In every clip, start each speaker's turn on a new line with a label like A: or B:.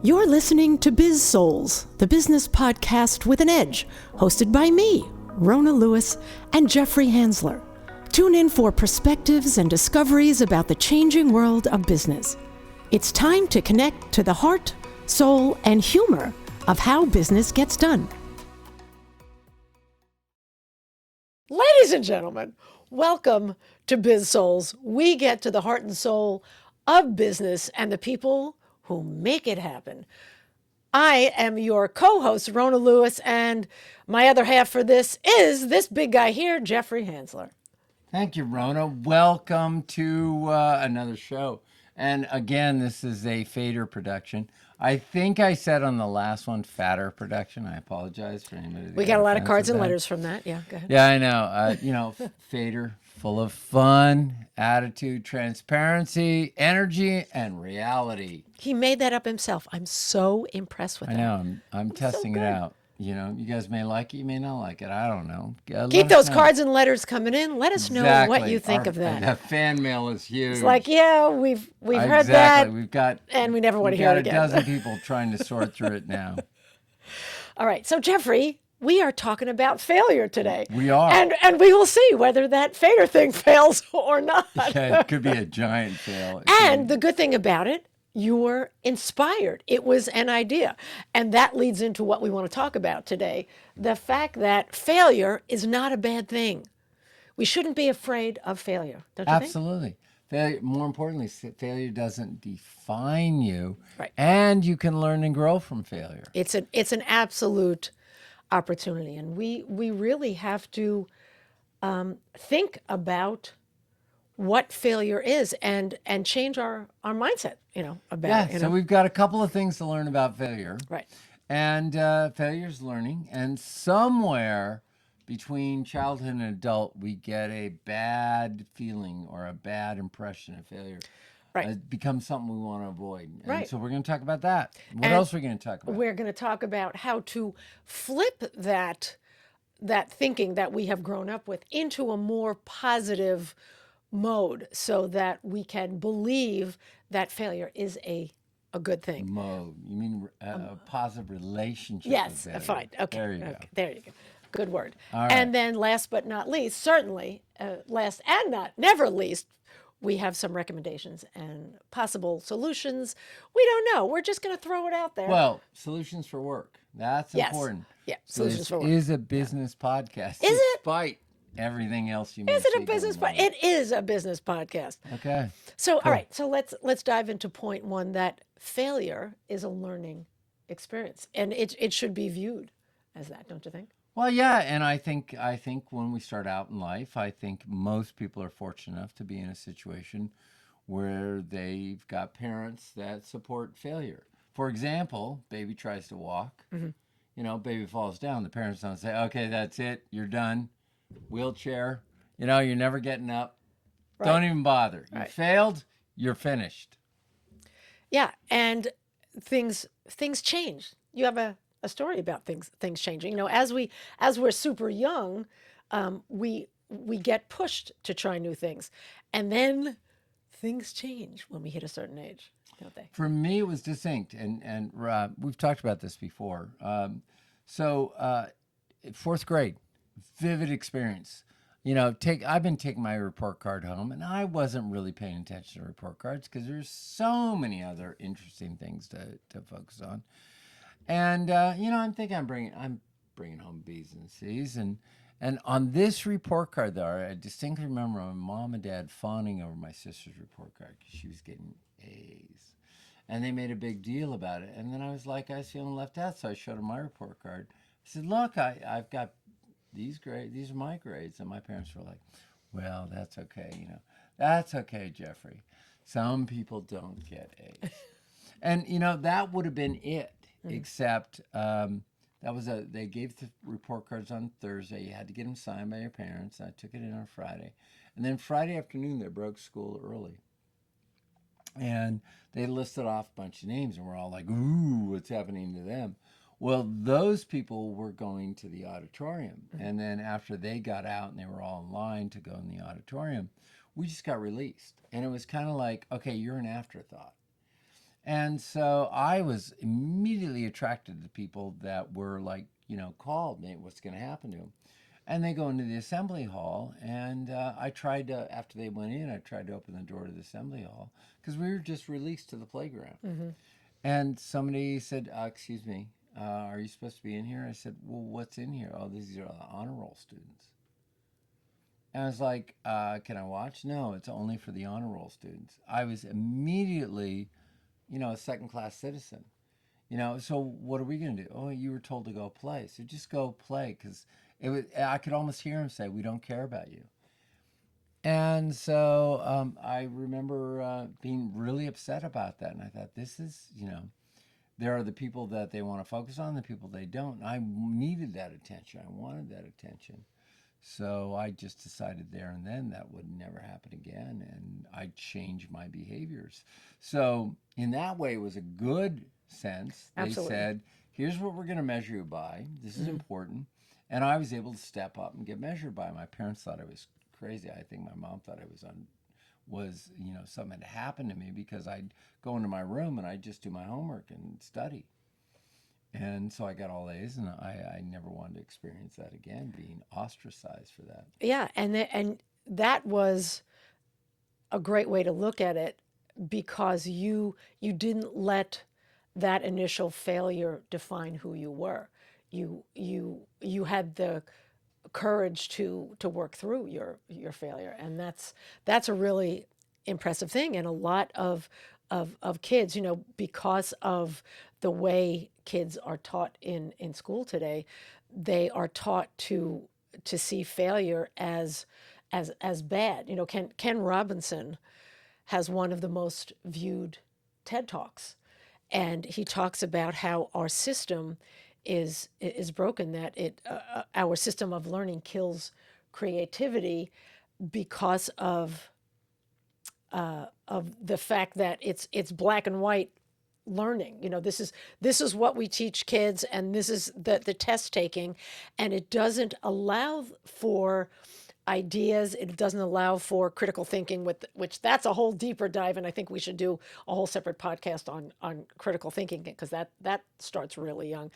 A: You're listening to Biz-Souls, the business podcast with an edge, hosted by me, Rona Lewis, and Jeffrey Hansler. Tune in for perspectives and discoveries about the changing world of business. It's time to connect to the heart, soul, and humor of how business gets done. Ladies and gentlemen, welcome to Biz-Souls. We get to the heart and soul of business and the people who make it happen. I am your co-host, Rona Lewis, and my other half for this is this big guy here, Jeffrey Hansler.
B: Thank you, Rona. Welcome to another show. And again, this is a fader production. I think I said on the last one, fatter production. I apologize for anybody.
A: We got a lot of cards and letters from that. Yeah, go ahead.
B: Yeah, I know. Fader, full of fun, attitude, transparency, energy, and reality.
A: He made that up himself. I'm so impressed with that.
B: I know. I'm testing it out. You know, you guys may like it, you may not like it. I don't know.
A: Keep those cards and letters coming in. Let us know what you think of that.
B: The fan mail is huge.
A: It's like, yeah, we've heard that.
B: We've got,
A: and we never want to hear it again.
B: We've got a dozen people trying to sort through it now.
A: All right. So, Jeffrey, we are talking about failure today.
B: We are.
A: And we will see whether that fader thing fails or not.
B: Yeah, it could be a giant fail.
A: And the good thing about it, you were inspired. It was an idea. And that leads into what we want to talk about today. The fact that failure is not a bad thing. We shouldn't be afraid of failure, don't you think?
B: Absolutely. Failure, more importantly, failure doesn't define you.
A: Right.
B: And you can learn and grow from failure.
A: It's an absolute opportunity. And we really have to think about what failure is and change our mindset, about it.
B: So we've got a couple of things to learn about failure.
A: Right.
B: And failure is learning. And somewhere between childhood and adult, we get a bad feeling or a bad impression of failure.
A: Right.
B: It becomes something we want to avoid. And
A: right.
B: So we're going to talk about that. What else are we going to talk about?
A: We're going to talk about how to flip that thinking that we have grown up with into a more positive mode so that we can believe that failure is a good thing.
B: Mode. You mean a positive relationship?
A: Yes,
B: with
A: fine. Okay.
B: There you go.
A: There you go. Good word.
B: All right.
A: And then last but not least, certainly last and never least, we have some recommendations and possible solutions. We don't know. We're just going to throw it out there.
B: Well, solutions for work. That's important.
A: Yeah, solutions for work.
B: This is a business podcast.
A: Is it?
B: Despite everything else you may
A: Is it a business podcast? It is a business podcast.
B: Okay.
A: So, all right. So let's dive into point one, that failure is a learning experience. And it should be viewed as that, don't you think?
B: Well, yeah, and I think when we start out in life, I think most people are fortunate enough to be in a situation where they've got parents that support failure. For example, baby tries to walk. Mm-hmm. Baby falls down. The parents don't say, "Okay, that's it. You're done. Wheelchair. You're never getting up. Right. Don't even bother. You failed. You're finished."
A: Yeah, and things change. You have a story about things changing. As we're super young, we get pushed to try new things, and then things change when we hit a certain age, don't they?
B: For me, it was distinct, and we've talked about this before. Fourth grade, vivid experience. I've been taking my report card home, and I wasn't really paying attention to report cards because there's so many other interesting things to focus on. And I'm thinking I'm bringing home B's and C's, and on this report card though, I distinctly remember my mom and dad fawning over my sister's report card because she was getting A's, and they made a big deal about it. And then I was feeling left out, so I showed them my report card. I said, "Look, I've got these grades. These are my grades." And my parents were like, "Well, that's okay. That's okay, Jeffrey. Some people don't get A's." And that would have been it. Except they gave the report cards on Thursday. You had to get them signed by your parents. I took it in on Friday. And then Friday afternoon, they broke school early. And they listed off a bunch of names, and we're all like, "Ooh, what's happening to them?" Well, those people were going to the auditorium. Mm-hmm. And then after they got out and they were all in line to go in the auditorium, we just got released. And it was kind of like, okay, you're an afterthought. And so I was immediately attracted to people that were like, called me, what's going to happen to them? And they go into the assembly hall, and I tried to, after they went in, I tried to open the door to the assembly hall because we were just released to the playground.
A: Mm-hmm.
B: And somebody said, excuse me, are you supposed to be in here? I said, well, what's in here? Oh, these are the honor roll students. And I was like, can I watch? No, it's only for the honor roll students. I was immediately, a second-class citizen. So what are we going to do? Oh, you were told to go play. So just go play, because I could almost hear him say, we don't care about you. And so I remember being really upset about that. And I thought, this is, there are the people that they want to focus on, the people they don't. I needed that attention. I wanted that attention. So I just decided there and then that would never happen again, and I changed my behaviors. So in that way, it was a good sense. They
A: Absolutely.
B: said, here's what we're going to measure you by. This is important. And I was able to step up and get measured by. My parents thought I was crazy. I think my mom thought I was something had happened to me, because I'd go into my room and I'd just do my homework and study. And so I got all A's, and I never wanted to experience that again, being ostracized for that.
A: Yeah, and that was a great way to look at it, because you didn't let that initial failure define who you were. You had the courage to work through your failure, and that's a really impressive thing. And a lot of kids, because of the way kids are taught in school today, they are taught to see failure as bad. Ken Robinson has one of the most viewed TED Talks, and he talks about how our system is broken, that our system of learning kills creativity because of the fact that it's black and white learning. This is what we teach kids, and this is the test taking, and it doesn't allow for ideas. It doesn't allow for critical thinking, which that's a whole deeper dive, and I think we should do a whole separate podcast on critical thinking, because that starts really young.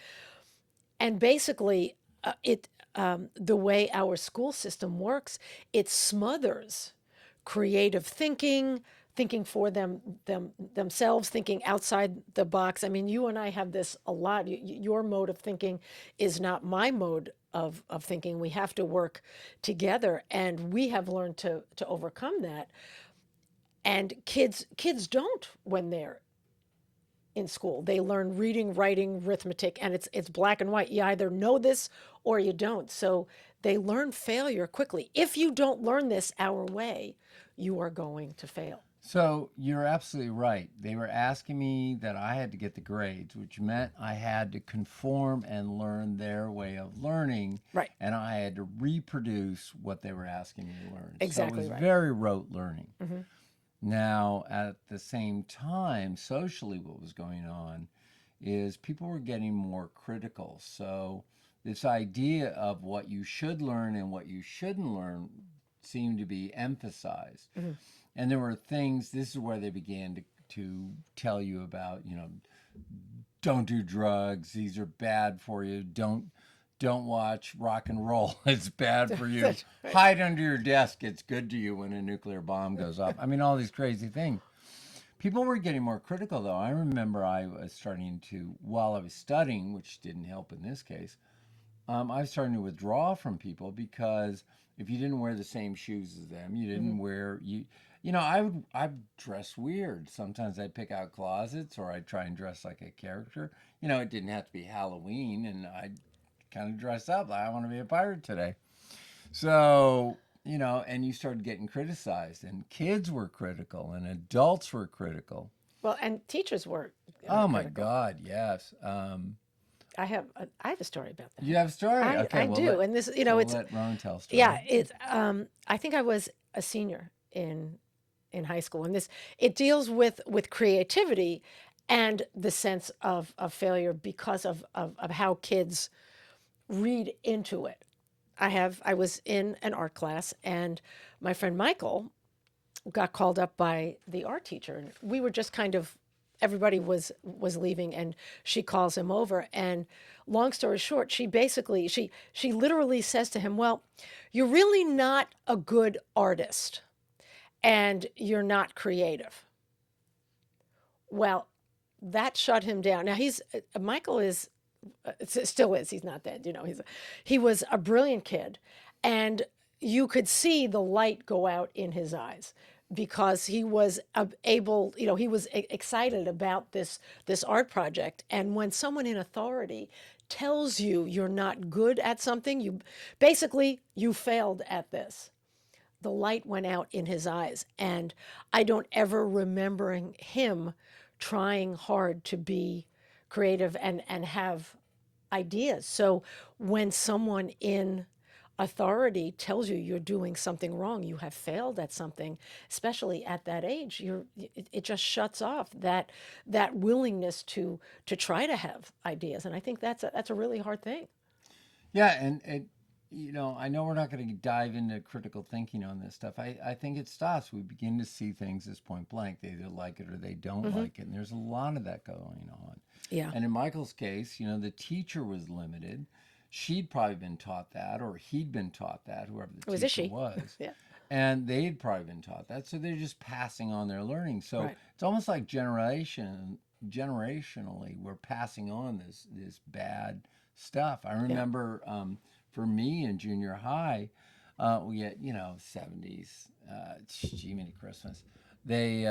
A: And basically, the way our school system works, it smothers creative thinking for themselves, thinking outside the box. I mean, you and I have this a lot. Your mode of thinking is not my mode of thinking. We have to work together, and we have learned to overcome that. And kids don't, when they're in school. They learn reading, writing, arithmetic, and it's black and white. You either know this or you don't. So they learn failure quickly. If you don't learn this our way, you are going to fail.
B: So you're absolutely right. They were asking me that I had to get the grades, which meant I had to conform and learn their way of learning.
A: Right.
B: And I had to reproduce what they were asking me to learn.
A: Exactly
B: So it was
A: right.
B: very rote learning. Now, at the same time, socially, what was going on is people were getting more critical. So this idea of what you should learn and what you shouldn't learn seemed to be emphasized. And there were things, this is where they began to tell you about, don't do drugs. These are bad for you. Don't watch rock and roll. It's bad for you.
A: Right.
B: Hide under your desk. It's good to you when a nuclear bomb goes off. I mean, all these crazy things. People were getting more critical, though. I remember I was starting to, while I was studying, which didn't help in this case, I was starting to withdraw from people, because if you didn't wear the same shoes as them, you didn't wear I'd dress weird. Sometimes I'd pick out closets, or I'd try and dress like a character. It didn't have to be Halloween, and I'd kind of dress up. I want to be a pirate today. So, and you started getting criticized, and kids were critical, and adults were critical.
A: Well, and teachers were.
B: Oh my
A: critical.
B: God, yes.
A: I have a story about that.
B: You have a story? Okay,
A: I do, and this, it's
B: let Ron tell a story.
A: yeah. It's I think I was a senior in high school, and it deals with creativity and the sense of failure because of how kids read into it. I was in an art class, and my friend Michael got called up by the art teacher, and we were just kind of everybody was leaving, and she calls him over. And long story short, she literally says to him, "Well, you're really not a good artist, and you're not creative." Well, that shut him down. Now Michael is still is. He's not dead. He was a brilliant kid, and you could see the light go out in his eyes because he was able. He was excited about this art project. And when someone in authority tells you you're not good at something, you failed at this. The light went out in his eyes, and I don't ever remembering him trying hard to be creative and have ideas. So when someone in authority tells you you're doing something wrong, you have failed at something, especially at that age, it just shuts off that willingness to try to have ideas. And I think that's a really hard thing.
B: Yeah, and I know we're not going to dive into critical thinking on this stuff. I think it stops. We begin to see things as point blank. They either like it or they don't like it. And there's a lot of that going on.
A: Yeah.
B: And in Michael's case, the teacher was limited. She'd probably been taught that, or he'd been taught that, whoever the teacher was.
A: Yeah.
B: And they'd probably been taught that. So they're just passing on their learning. So
A: Right.
B: it's almost like generationally, we're passing on this bad stuff. I remember for me in junior high, we get 70s, Jiminy Christmas. They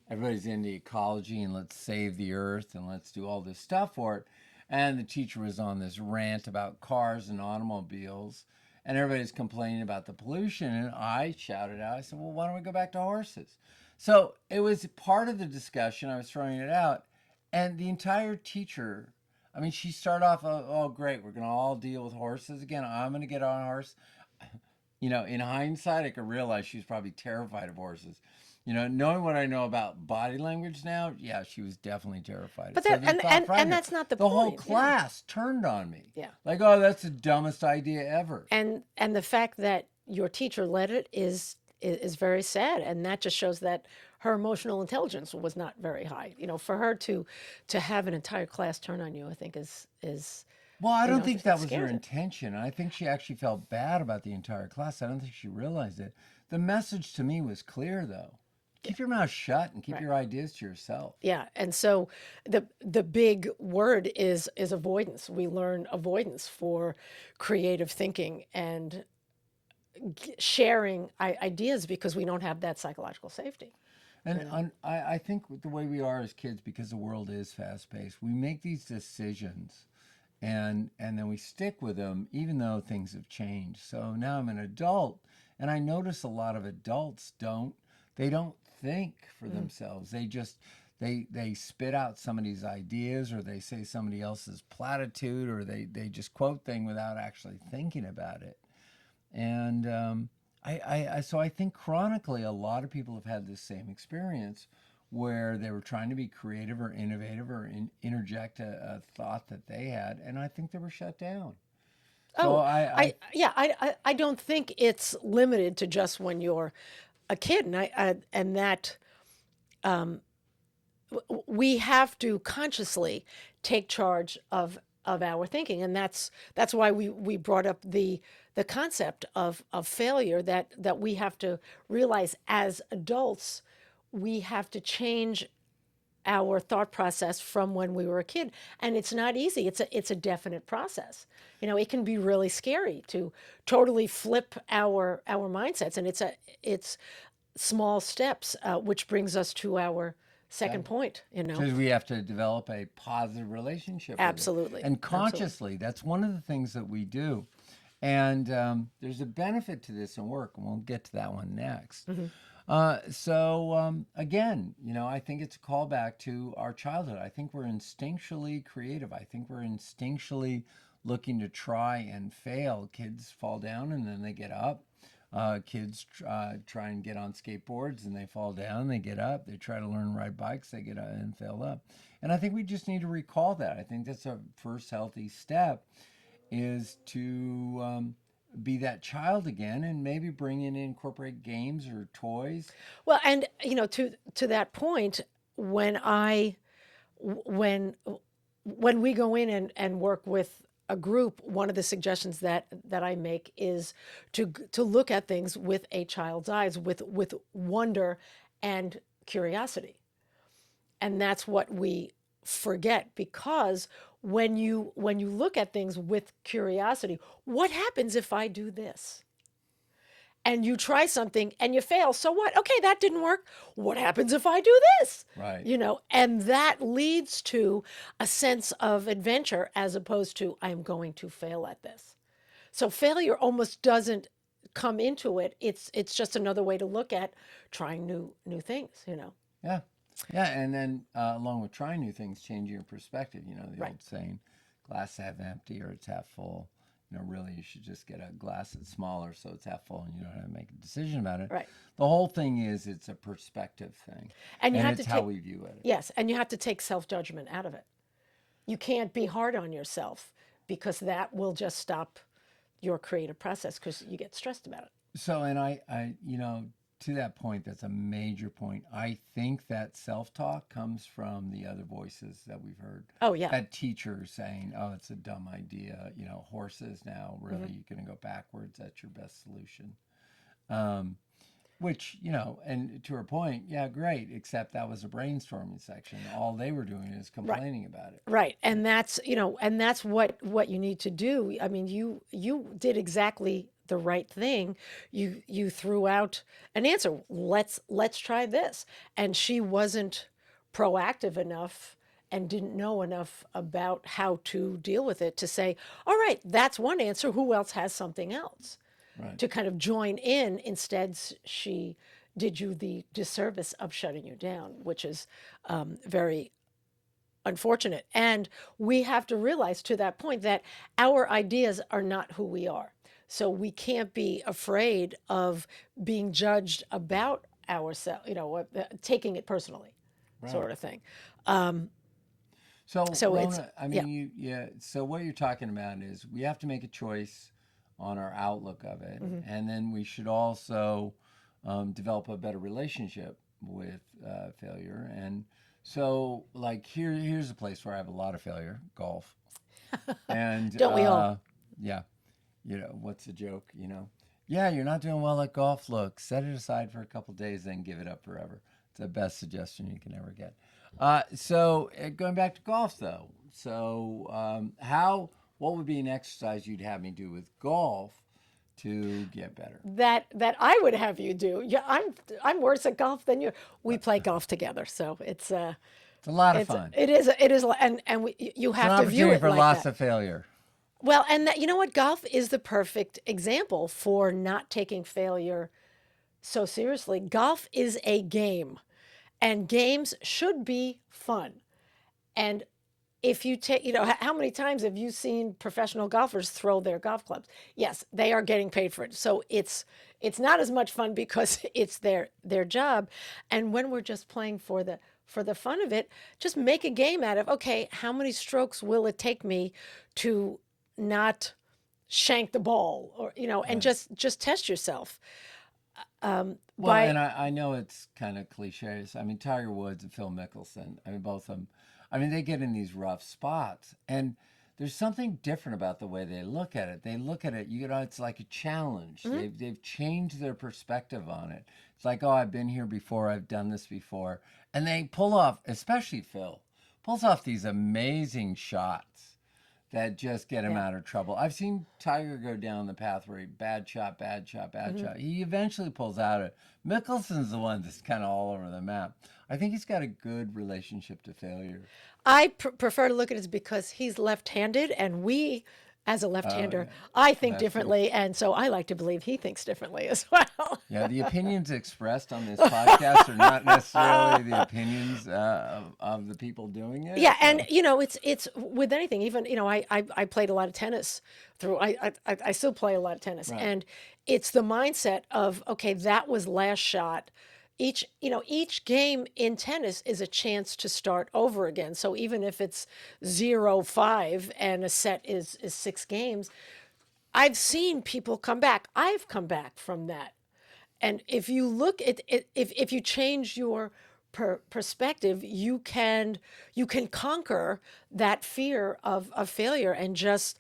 B: everybody's into ecology and let's save the earth and let's do all this stuff for it. And the teacher was on this rant about cars and automobiles, and everybody's complaining about the pollution. And I shouted out, I said, well, why don't we go back to horses? So it was part of the discussion. I was throwing it out. And the entire teacher, she started off, oh, great, we're going to all deal with horses again. I'm going to get on a horse. In hindsight, I could realize she was probably terrified of horses. Knowing what I know about body language now, yeah, she was definitely terrified.
A: But and that's not the point.
B: The whole class turned on me.
A: Yeah.
B: Like, oh, that's the dumbest idea ever.
A: And the fact that your teacher led it is very sad, and that just shows that her emotional intelligence was not very high. For her to have an entire class turn on you, I think is
B: well, I don't think that was her
A: her.
B: intention. I think she actually felt bad about the entire class. I don't think she realized it. The message to me was clear, though. Keep your mouth shut and keep your ideas to yourself.
A: Yeah, and so the big word is avoidance. We learn avoidance for creative thinking and sharing ideas because we don't have that psychological safety.
B: And I think the way we are as kids, because the world is fast-paced, we make these decisions and then we stick with them even though things have changed. So now I'm an adult, and I notice a lot of adults don't think for themselves. They just they spit out somebody's ideas, or they say somebody else's platitude, or they just quote thing without actually thinking about it. And so I think chronically a lot of people have had this same experience where they were trying to be creative or innovative or interject a thought that they had, and I think they were shut down. So
A: I don't think it's limited to just when you're a kid, and that we have to consciously take charge of our thinking, and that's why we brought up the concept of failure, that we have to realize as adults we have to change our thought process from when we were a kid, and it's not easy. It's a definite process. It can be really scary to totally flip our mindsets, and it's small steps, which brings us to our second point.
B: Because we have to develop a positive relationship with it.
A: Absolutely.
B: And consciously. That's one of the things that we do. And there's a benefit to this in work, and we'll get to that one next. Again, I think it's a callback to our childhood. I think we're instinctually creative. I think we're instinctually looking to try and fail. Kids fall down and then they get up. Kids try and get on skateboards and they fall down, they get up. They try to learn to ride bikes, they get up and fail up. And I think we just need to recall that. I think that's a first healthy step, is to be that child again and maybe bring in incorporate games or toys.
A: Well, and to that point, when I when when we go in and work with a group, one of the suggestions that I make is to look at things with a child's eyes, with wonder and curiosity. And that's what we forget, because when you look at things with curiosity, what happens if I do this? And you try something and you fail, so what? Okay, that didn't work. What happens if I do this?
B: Right.
A: And that leads to a sense of adventure, as opposed to I'm going to fail at this. So failure almost doesn't come into it. It's just another way to look at trying new things.
B: Yeah. Yeah. And then along with trying new things, changing your perspective, the
A: Right.
B: old saying, glass half empty or it's half full. Really, you should just get a glass that's smaller so it's half full and you don't have to make a decision about it.
A: Right.
B: The whole thing is it's a perspective thing.
A: And you have
B: it's
A: to
B: how
A: take
B: we view it.
A: Yes, and you have to take self-judgment out of it. You can't be hard on yourself, because that will just stop your creative process, because you get stressed about it.
B: So, and to that point, that's a major point. I think that self-talk comes from the other voices that we've heard.
A: Oh yeah.
B: That teacher saying, "Oh, it's a dumb idea." Horses now, really, you're going to go backwards. That's your best solution. Which, and to her point, yeah, great. Except that was a brainstorming section. All they were doing is complaining about it.
A: Right. And that's what you need to do. I mean, you did exactly the right thing. You threw out an answer. Let's try this. And she wasn't proactive enough and didn't know enough about how to deal with it to say, all right, that's one answer. Who else has something else?
B: Right.
A: To kind of join in. Instead, she did you the disservice of shutting you down, which is very unfortunate. And we have to realize, to that point, that our ideas are not who we are. So we can't be afraid of being judged about ourselves, taking it personally, sort of thing.
B: So
A: Rona,
B: I mean, So what you're talking about is we have to make a choice on our outlook of it, and then we should also develop a better relationship with failure. And so, like, here's a place where I have a lot of failure: golf. And
A: Don't we all?
B: Yeah, what's the joke? Yeah, you're not doing well at golf. Look, set it aside for a couple days, then give it up forever. It's the best suggestion you can ever get. Going back to golf, though. So, what would be an exercise you'd have me do with golf to get better?
A: That I would have you do. Yeah, I'm worse at golf than you. We play golf together, so it's
B: a lot of fun.
A: It is, and you have to view it
B: for
A: like
B: lots
A: that.
B: of failure.
A: Well, and that, what, golf is the perfect example for not taking failure so seriously. Golf is a game, and games should be fun. And if you take, how many times have you seen professional golfers throw their golf clubs? Yes, they are getting paid for it. So it's not as much fun because it's their job. And when we're just playing for the fun of it, just make a game out of, okay, how many strokes will it take me to not shank the ball, or and just test yourself.
B: And I know it's kind of cliches. I mean, Tiger Woods and Phil Mickelson, I mean, both of them, I mean, they get in these rough spots, and there's something different about the way they look at it. They look at it, it's like a challenge. They've changed their perspective on it. It's like, oh, I've been here before, I've done this before. And they pull off, especially Phil, pulls off these amazing shots that just get him out of trouble. I've seen Tiger go down the path where bad shot. He eventually pulls out it. Mickelson's the one that's kind of all over the map. I think he's got a good relationship to failure.
A: I prefer to look at it as, because he's left-handed, and we, as a left-hander, I think differently, and so I like to believe he thinks differently as well.
B: Yeah, the opinions expressed on this podcast are not necessarily the opinions of the people doing it.
A: Yeah, and it's with anything. Even I played a lot of tennis through. I still play a lot of tennis, and it's the mindset of, okay, that was last shot. Each game in tennis is a chance to start over again. So even if it's 0-5 and a set is 6 games, I've seen people come back. I've come back from that. And if you look at it, if you change your perspective, you can conquer that fear of failure and just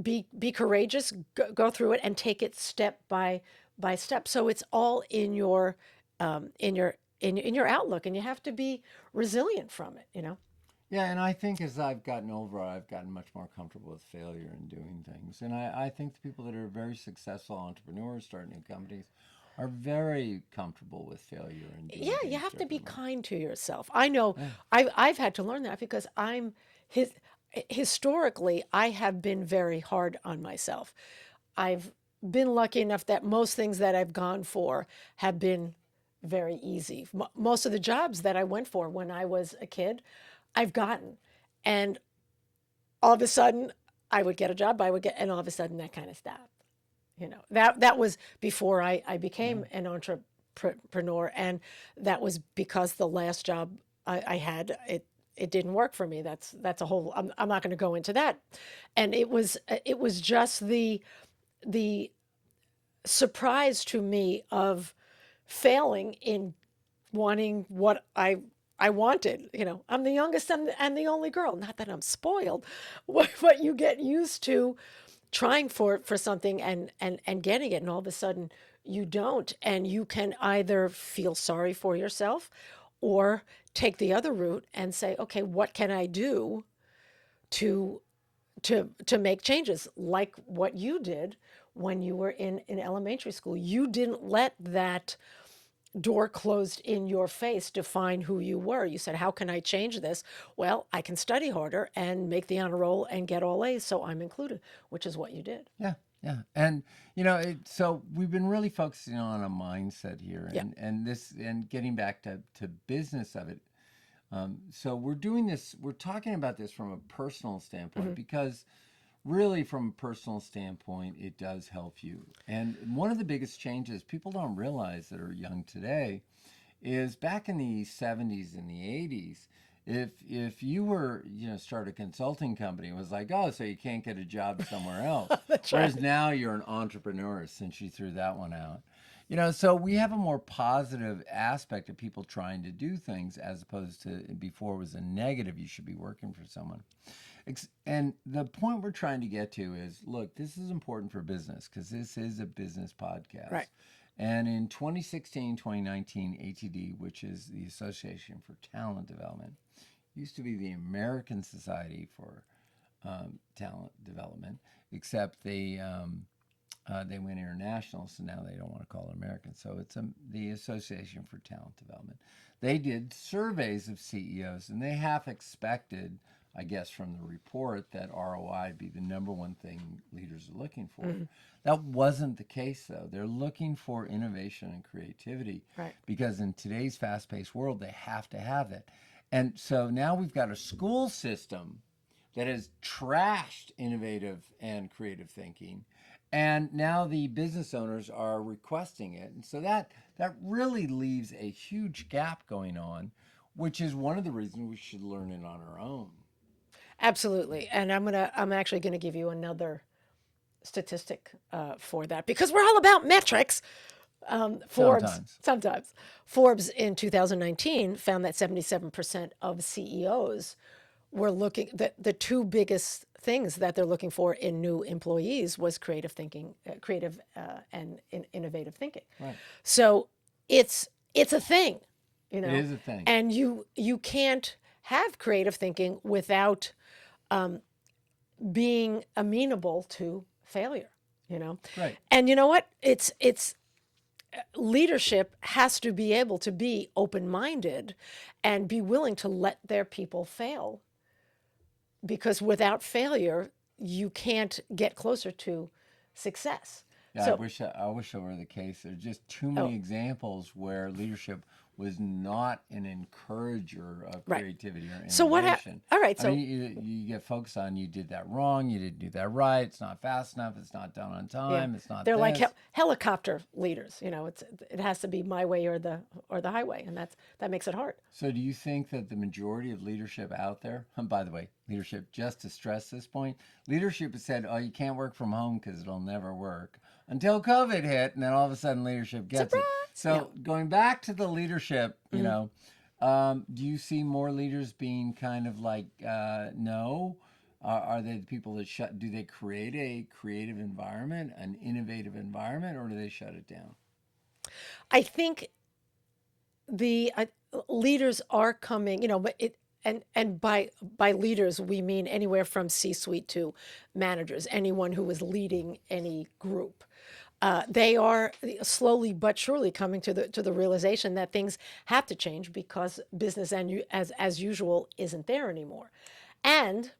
A: be courageous, go through it, and take it step by step. So it's all in your in your outlook, and you have to be resilient from it. You know.
B: Yeah, and I think as I've gotten older, I've gotten much more comfortable with failure and doing things. And I think the people that are very successful entrepreneurs, start new companies, are very comfortable with failure and doing
A: Yeah, you
B: things
A: have to be
B: differently.
A: kind to yourself. I know I've had to learn that because his, historically, I have been very hard on myself. I've been lucky enough that most things that I've gone for have been very easy. Most of the jobs that I went for when I was a kid, I've gotten. And all of a sudden, I would get a job, and all of a sudden that kind of stopped. That was before I became an entrepreneur, and that was because the last job I had, it didn't work for me. That's a whole. I'm not going to go into that. And it was just the surprise to me of failing in wanting what I wanted. I'm the youngest and the only girl. Not that I'm spoiled, but you get used to trying for something and getting it, and all of a sudden you don't, and you can either feel sorry for yourself or take the other route and say, okay, what can I do to to make changes, like what you did when you were in elementary school. You didn't let that door closed in your face define who you were. You said, how can I change this? Well, I can study harder and make the honor roll and get all A's, so I'm included, which is what you did.
B: Yeah, yeah, and so we've been really focusing on a mindset here,
A: Yeah.
B: and this, and getting back to business of it. So we're doing this. We're talking about this from a personal standpoint because, really, from a personal standpoint, it does help you. And one of the biggest changes people don't realize that are young today is back in the 70s and the 80s. If you were, start a consulting company, it was like, oh, so you can't get a job somewhere else.
A: That's
B: Whereas
A: right.
B: now you're an entrepreneur, since you threw that one out. So we have a more positive aspect of people trying to do things, as opposed to before was a negative, you should be working for someone. And the point we're trying to get to is, look, this is important for business because this is a business podcast.
A: Right.
B: And in 2016, 2019, ATD, which is the Association for Talent Development, used to be the American Society for Talent Development, except they went international, so now they don't want to call it American. So it's the Association for Talent Development. They did surveys of CEOs, and they half expected, I guess, from the report, that ROI would be the number one thing leaders are looking for. That wasn't the case, though. They're looking for innovation and creativity,
A: Right.
B: because in today's fast-paced world, they have to have it. And so now we've got a school system that has trashed innovative and creative thinking, and now the business owners are requesting it. And so that really leaves a huge gap going on, which is one of the reasons we should learn it on our own.
A: Absolutely. And I'm actually gonna give you another statistic for that, because we're all about metrics. Forbes,
B: Sometimes.
A: sometimes. Forbes in 2019 found that 77% of CEOs were looking, the two biggest things that they're looking for in new employees was creative thinking, and innovative thinking.
B: Right.
A: So it's a thing,
B: It is a thing.
A: and you can't have creative thinking without being amenable to failure.
B: Right.
A: And you know what? It's leadership has to be able to be open-minded and be willing to let their people fail, because without failure you can't get closer to success.
B: Yeah,
A: So
B: I wish that were the case. There's just too many examples where leadership was not an encourager of
A: Right.
B: creativity or innovation.
A: So all right, so
B: I mean, you get focused on you did that wrong, you didn't do that right, it's not fast enough, it's not done on time, it's not
A: they're like
B: this.
A: helicopter leaders. It has to be my way or the highway, and that makes it hard.
B: So do you think that the majority of leadership out there, and by the way, leadership, just to stress this point, leadership has said, oh, you can't work from home because it'll never work until COVID hit, and then all of a sudden leadership gets
A: Surprise!
B: it. So going back to the leadership, do you see more leaders being kind of like, no? Are they the people that do they create a creative environment, an innovative environment, or do they shut it down?
A: I think the leaders are coming, but and by leaders we mean anywhere from C-suite to managers, anyone who is leading any group. They are slowly but surely coming to the realization that things have to change because business as usual isn't there anymore. And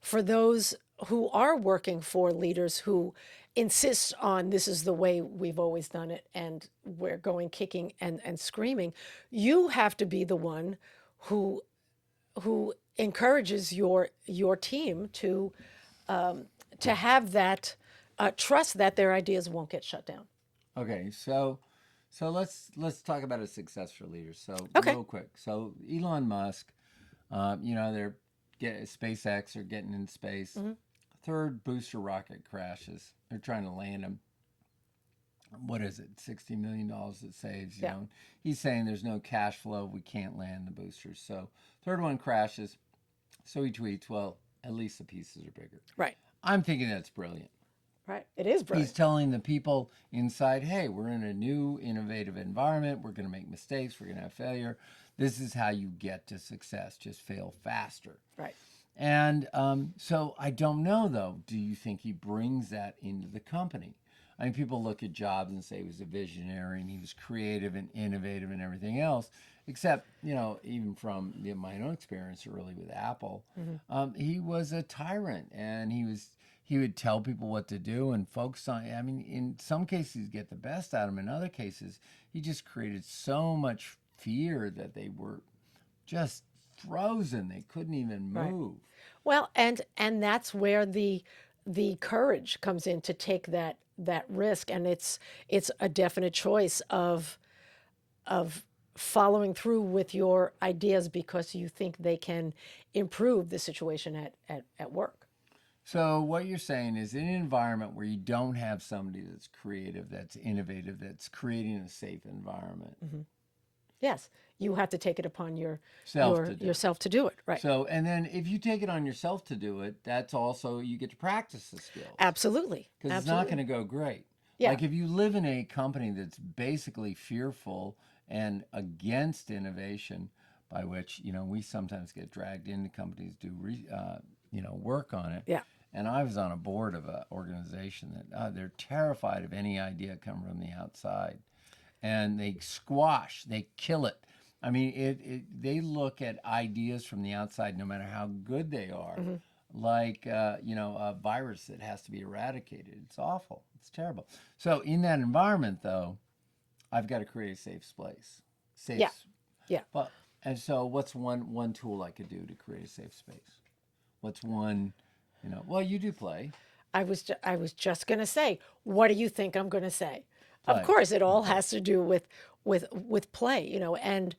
A: for those who are working for leaders who insist on this is the way we've always done it and we're going kicking and screaming, you have to be the one who encourages your team to have that trust that their ideas won't get shut down.
B: Okay, so let's talk about a success for leaders. So
A: Okay.
B: real quick, so Elon Musk, they're SpaceX are getting in space. Third booster rocket crashes. They're trying to land him. What is it? $60 million it saves. You know, he's saying there's no cash flow. We can't land the boosters. So third one crashes. So he tweets, well, at least the pieces are bigger.
A: Right.
B: I'm thinking that's brilliant.
A: Right. It is brilliant.
B: He's telling the people inside, hey, we're in a new, innovative environment. We're going to make mistakes. We're going to have failure. This is how you get to success. Just fail faster.
A: Right.
B: And so I don't know, though. Do you think he brings that into the company? I mean, people look at Jobs and say he was a visionary and he was creative and innovative and everything else. Except, even from my own experience early with Apple, he was a tyrant and he would tell people what to do and focus on. I mean, in some cases, get the best out of him. In other cases, he just created so much fear that they were just frozen. They couldn't even move.
A: Right. Well, and that's where the courage comes in to take that risk, and it's a definite choice of following through with your ideas because you think they can improve the situation at work.
B: So what you're saying is in an environment where you don't have somebody that's creative, that's innovative, that's creating a safe environment.
A: Yes, you have to take it upon
B: yourself
A: to do it. Right.
B: So, and then if you take it on yourself to do it, that's also, you get to practice the skills.
A: Absolutely.
B: Because it's not going to go great.
A: Yeah.
B: Like if you live in a company that's basically fearful and against innovation, by which, we sometimes get dragged into companies to do, work on it.
A: Yeah.
B: And I was on a board of an organization that they're terrified of any idea coming from the outside. And they kill it. I mean, they look at ideas from the outside, no matter how good they are, like, a virus that has to be eradicated. It's awful. It's terrible. So in that environment, though, I've got to create a safe space.
A: Yeah.
B: But, and so what's one tool I could do to create a safe space? What's one, well, you do play.
A: I was just going to say, what do you think I'm going to say?
B: Play.
A: Of course, it all has to do with play, and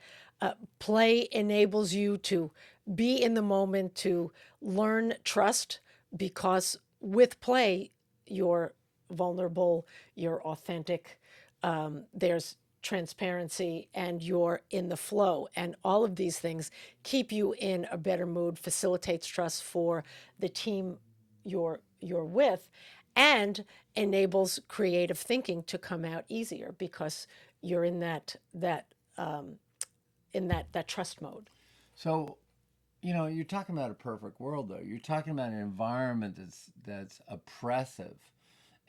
A: play enables you to be in the moment, to learn trust, because with play, you're vulnerable, you're authentic, there's transparency, and you're in the flow. And all of these things keep you in a better mood, facilitates trust for the team you're with, and enables creative thinking to come out easier because you're in that trust mode.
B: So, you're talking about a perfect world, though. You're talking about an environment that's oppressive,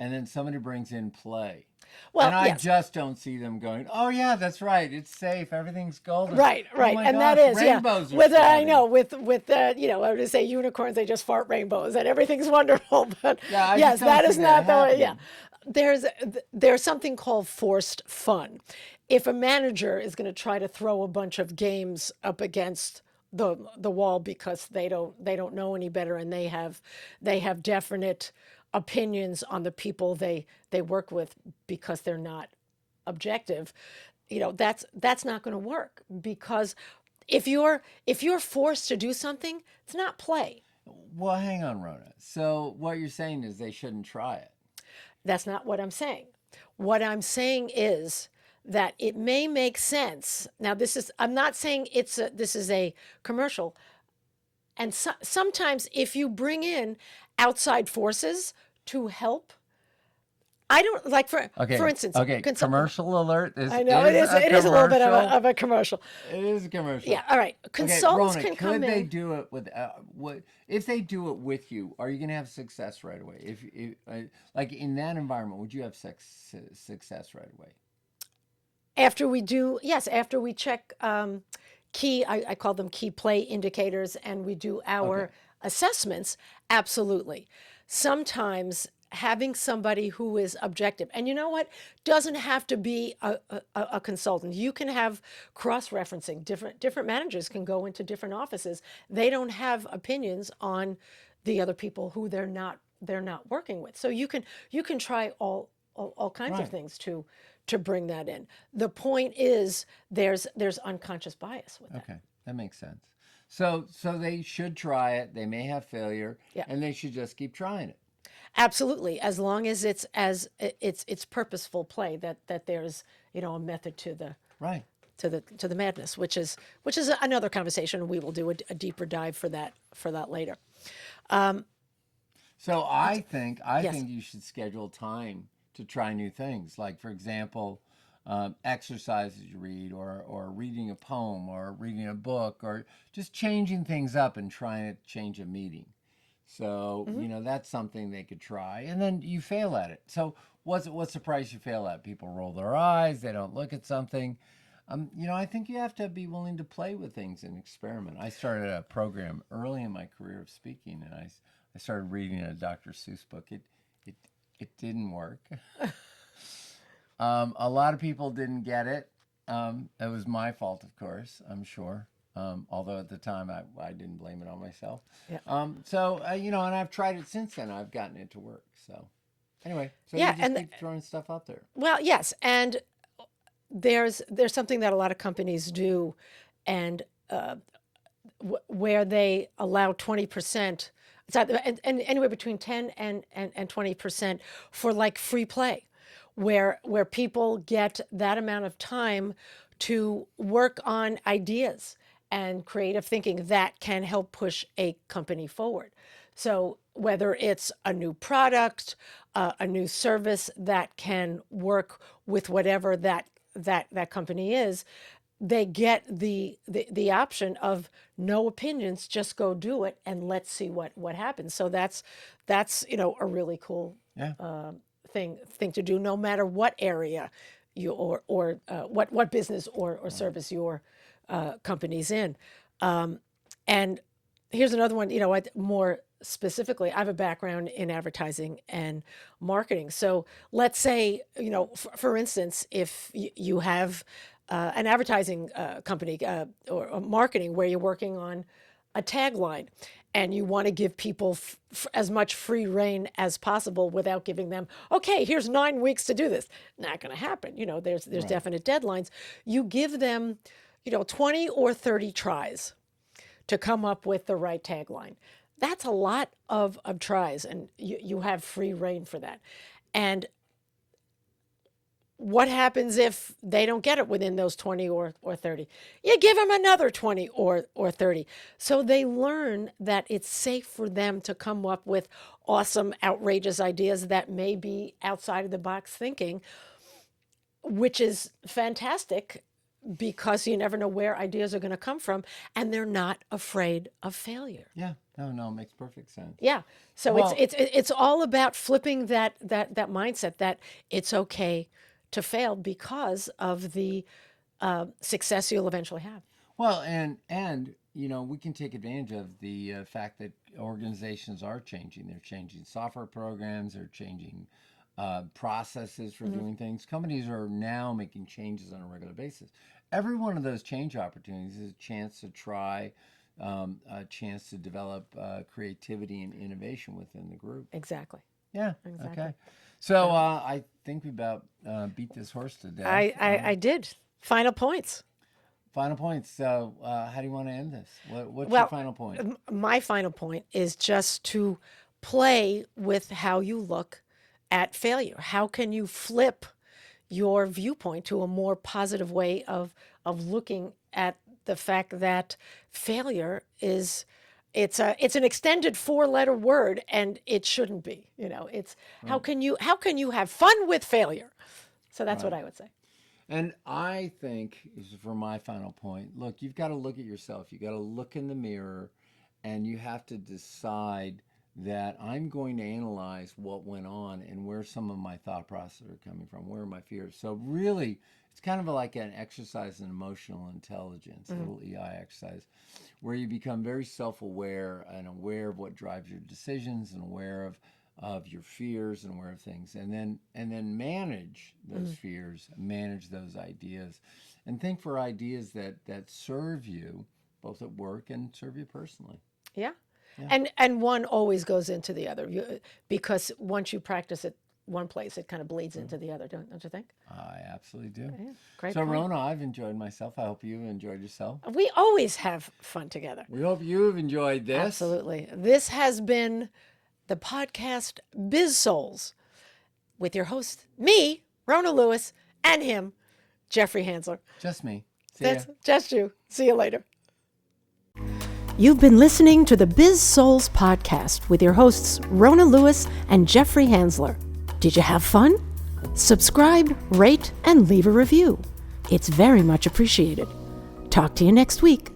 B: and then somebody brings in play.
A: Well,
B: and I
A: yes.
B: just don't see them going, oh yeah, that's right, it's safe, everything golden.
A: Right,
B: oh my
A: and
B: gosh,
A: that is
B: rainbows are
A: with
B: starting.
A: I know with I would say unicorns, they just fart rainbows and everything's wonderful. But yes, that is not the way. Yeah, there's something called forced fun, if a manager is going to try to throw a bunch of games up against the wall because they don't know any better, and they have definite opinions on the people they work with because they're not objective, that's not going to work, because if you're forced to do something, it's not play.
B: Well, hang on, Rona. So what you're saying is they shouldn't try it.
A: That's not what I'm saying. What I'm saying is that it may make sense. Now, I'm not saying this is a commercial. And sometimes if you bring in outside forces to help, I don't like, for instance,
B: Okay. Commercial alert. This
A: I know
B: is a
A: it is a little bit
B: commercial.
A: of a commercial.
B: It is a commercial.
A: Yeah. All right. Consultants
B: Rona,
A: can come
B: could they
A: in.
B: do it with what? If they do it with you, are you going to have success right away? If like in that environment, would you have success right away?
A: After we do, yes, after we check I call them key play indicators, and we do our
B: Okay.
A: assessments, absolutely. Sometimes having somebody who is objective, and you know what, doesn't have to be a consultant. You can have cross-referencing. Different managers can go into different offices. They don't have opinions on the other people who they're not working with. So you can try all kinds of
B: Right.
A: things to bring that in. The point is there's unconscious bias with that.
B: Okay, that makes sense. So they should try it. They may have failure,
A: Yeah.
B: and they should just keep trying it.
A: Absolutely, as long as it's purposeful play, that there's a method to the
B: Right.
A: to the madness, which is another conversation. We will do a deeper dive for that later.
B: So I
A: Yes.
B: think you should schedule time to try new things. Like for example, exercises you read, or reading a poem, or reading a book, or just changing things up and trying to change a meeting. So that's something they could try, and then you fail at it. So what's the price you fail at? People roll their eyes. They don't look at something. I think you have to be willing to play with things and experiment. I started a program early in my career of speaking, and I started reading a Dr. Seuss book. It it didn't work. A lot of people didn't get it. It was my fault, of course, I'm sure. Although at the time I didn't blame it on myself.
A: Yeah.
B: And I've tried it since then. I've gotten it to work. So anyway, so you
A: Yeah,
B: just
A: and
B: keep throwing stuff out there.
A: well, yes, and there's something that a lot of companies do, and where they allow 20%. And anywhere between 10 and 20% for like free play, where people get that amount of time to work on ideas and creative thinking that can help push a company forward. So whether it's a new product, a new service that can work with whatever that company is, they get the option of no opinions, just go do it and let's see what happens. So that's a really cool
B: Yeah.
A: thing to do, no matter what area you or what business or service your company's in. And here's another one. More specifically, I have a background in advertising and marketing. So let's say, for instance, if you have an advertising company or marketing where you're working on a tagline, and you want to give people as much free reign as possible without giving them, okay, here's 9 weeks to do this. Not going to happen. There's
B: Right.
A: definite deadlines. You give them, 20 or 30 tries to come up with the right tagline. That's a lot of tries, and you have free reign for that. And what happens if they don't get it within those 20 or 30? You give them another 20 or 30. So they learn that it's safe for them to come up with awesome, outrageous ideas that may be outside of the box thinking, which is fantastic because you never know where ideas are going to come from, and they're not afraid of failure.
B: Yeah. No, it makes perfect sense.
A: Yeah. So
B: Well,
A: it's all about flipping that mindset that it's okay to fail because of the success you'll eventually have.
B: Well, and we can take advantage of the fact that organizations are changing. They're changing software programs. They're changing processes for doing things. Companies are now making changes on a regular basis. Every one of those change opportunities is a chance to try, a chance to develop creativity and innovation within the group.
A: Exactly.
B: Yeah.
A: Exactly.
B: Okay. So I think we about beat this horse to death.
A: I did. Final points.
B: Final points. So how do you want to end this? What's
A: Well,
B: your final point?
A: My final point is just to play with how you look at failure. How can you flip your viewpoint to a more positive way of looking at the fact that failure is it's an extended 4-letter word, and it shouldn't be. It's how can you have fun with failure? So that's what I would say.
B: And I think, for my final point, look, you've got to look at yourself. You got to look in the mirror, and you have to decide that I'm going to analyze what went on and where some of my thought processes are coming from, where are my fears. So really, it's kind of like an exercise in emotional intelligence, a little EI exercise, where you become very self-aware and aware of what drives your decisions and aware of your fears and aware of things, and then manage those fears, manage those ideas, and think for ideas that serve you both at work and serve you personally.
A: Yeah. And one always goes into the other, because once you practice it one place, it kind of bleeds into the other, don't you think?
B: I absolutely do.
A: Yeah, great
B: So,
A: point.
B: Rona, I've enjoyed myself. I hope you enjoyed yourself.
A: We always have fun together.
B: We hope you've enjoyed this.
A: Absolutely. This has been the podcast Biz-Souls with your host, me, Rona Lewis, and him, Jeffrey Hansler.
B: Just me. See
A: That's
B: ya.
A: just you. See you later. You've been listening to the Biz-Souls podcast with your hosts, Rona Lewis and Jeffrey Hansler. Did you have fun? Subscribe, rate, and leave a review. It's very much appreciated. Talk to you next week.